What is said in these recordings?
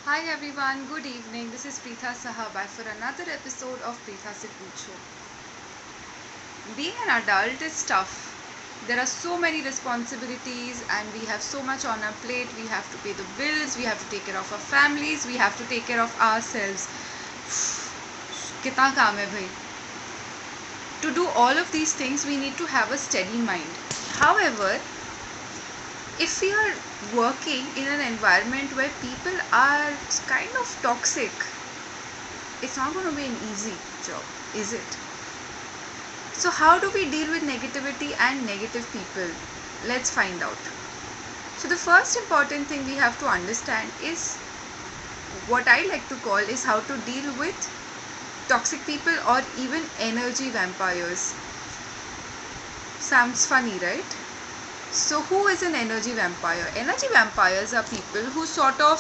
Hi everyone, good evening. This is Preetha Saha back for another episode of Preetha Se Poocho. Being an adult is tough. There are so many responsibilities and we have so much on our plate. We have to pay the bills, we have to take care of our families, we have to take care of ourselves. कितना काम है भाई. To do all of these things, we need to have a steady mind. However, if we are working in an environment where people are kind of toxic, it's not going to be an easy job, is it? So, how do we deal with negativity and negative people? Let's find out. So, the first important thing we have to understand is what I like to call is how to deal with toxic people or even energy vampires. Sounds funny, right? So, who is an energy vampire? Energy vampires are people who sort of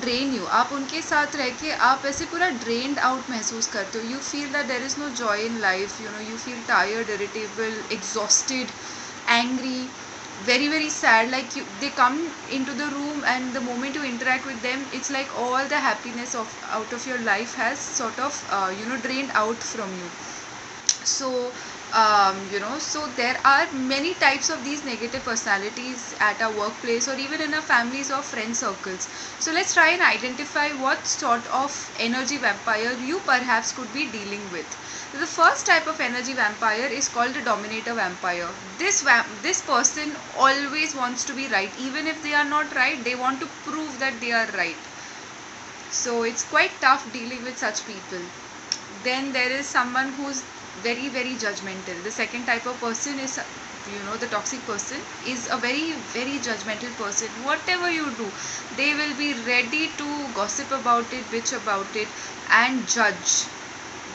drain you. आप उनके साथ रह के आप ऐसे पूरा drained out महसूस करते हो. You feel that there is no joy in life. You feel tired, irritable, exhausted, angry, very very sad. Like they come into the room and the moment you interact with them, it's like all the happiness out of your life has sort of drained out from you. So so there are many types of these negative personalities at our workplace or even in our families or friend circles. So let's try and identify what sort of energy vampire you perhaps could be dealing with. So the first type of energy vampire is called a dominator vampire. This person always wants to be right. Even if they are not right, they want to prove that they are right. So it's quite tough dealing with such people. Then there is someone who's very very judgmental. The second type of person is the toxic person is a very very judgmental person. Whatever you do, they will be ready to gossip about it, bitch about it, and judge.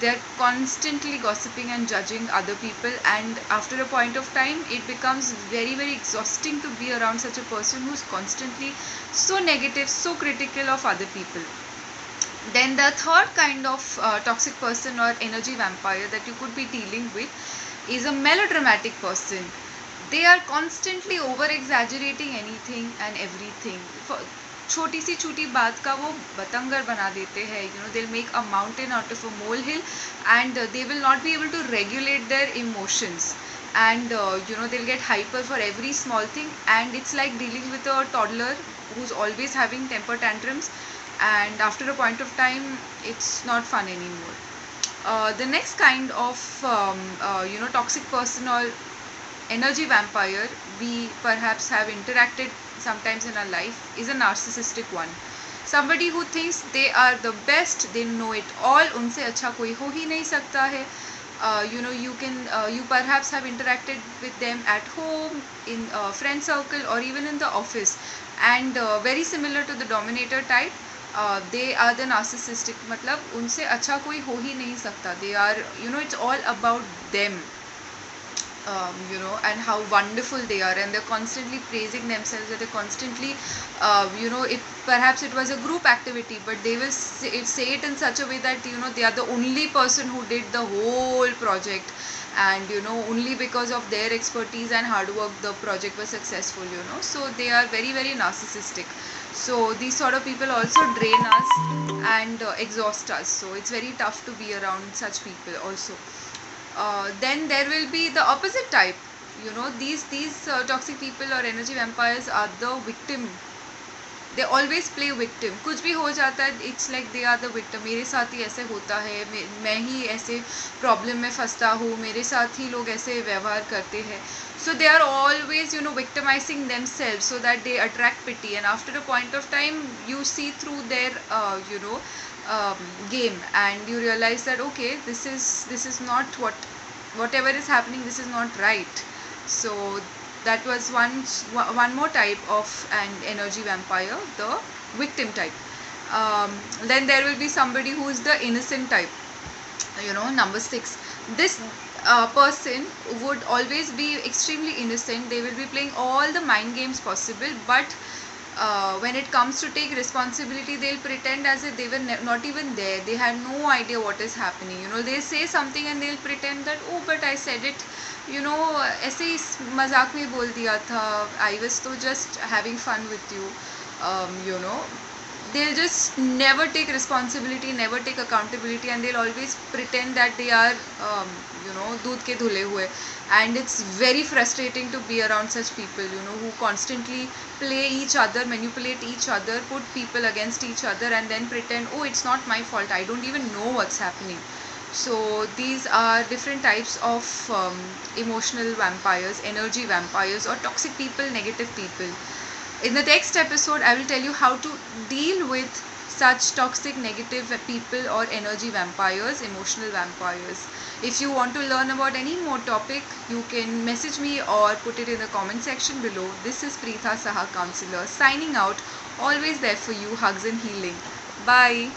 They're constantly gossiping and judging other people, and after a point of time it becomes very very exhausting to be around such a person who's constantly so negative, so critical of other people. Then the third kind of toxic person or energy vampire that you could be dealing with is a melodramatic person. They are constantly over exaggerating anything and everything. छोटी सी छोटी बात का वो बतंगर बना देते हैं. They'll make a mountain out of a molehill, and they will not be able to regulate their emotions, and they'll get hyper for every small thing, and it's like dealing with a toddler who's always having temper tantrums, and after a point of time it's not fun anymore. The next kind of toxic person or energy vampire we perhaps have interacted sometimes in our life is a narcissistic one. Somebody who thinks they are the best, they know it all, उनसे अच्छा कोई हो ही नहीं सकता है. You perhaps have interacted with them at home, in a friend circle, or even in the office, and very similar to the dominator type, they are the narcissistic. मतलब उनसे अच्छा कोई हो ही नहीं सकता. They are, it's all about them. And how wonderful they are, and they're constantly praising themselves, they're constantly perhaps it was a group activity, but they will say it in such a way that they are the only person who did the whole project, and only because of their expertise and hard work the project was successful. So they are very very narcissistic. So these sort of people also drain us and exhaust us, so it's very tough to be around such people also. Then there will be the opposite type. These toxic people or energy vampires are the victim. They always play victim. कुछ भी हो जाता है, it's like they are the victim. मेरे साथ ही ऐसे होता है, मैं ही ऐसे प्रॉब्लम में फंसता हूँ, मेरे साथ ही लोग ऐसे व्यवहार करते हैं. So they are always victimizing themselves so that they attract pity, and after a point of time you see through their game, and you realize that okay, this is not whatever is happening, this is not right. So that was one more type of an energy vampire, the victim type. Then there will be somebody who is the innocent type, number 6. This person would always be extremely innocent. They will be playing all the mind games possible, but when it comes to take responsibility, they'll pretend as if they were not even there. They had no idea what is happening. They say something and they'll pretend that, oh, but I said it, ऐसे ही मजाक में बोल दिया था, I was तो just having fun with you. they'll just never take responsibility, never take accountability, and they'll always pretend that they are doodh ke dhule hue. And it's very frustrating to be around such people, who constantly play each other, manipulate each other, put people against each other, and then pretend, oh, it's not my fault, I don't even know what's happening. So these are different types of emotional vampires, energy vampires, or toxic people, negative people. In the next episode, I will tell you how to deal with such toxic, negative people or energy vampires, emotional vampires. If you want to learn about any more topic, you can message me or put it in the comment section below. This is Preetha Saha, counselor, signing out. Always there for you. Hugs and healing. Bye.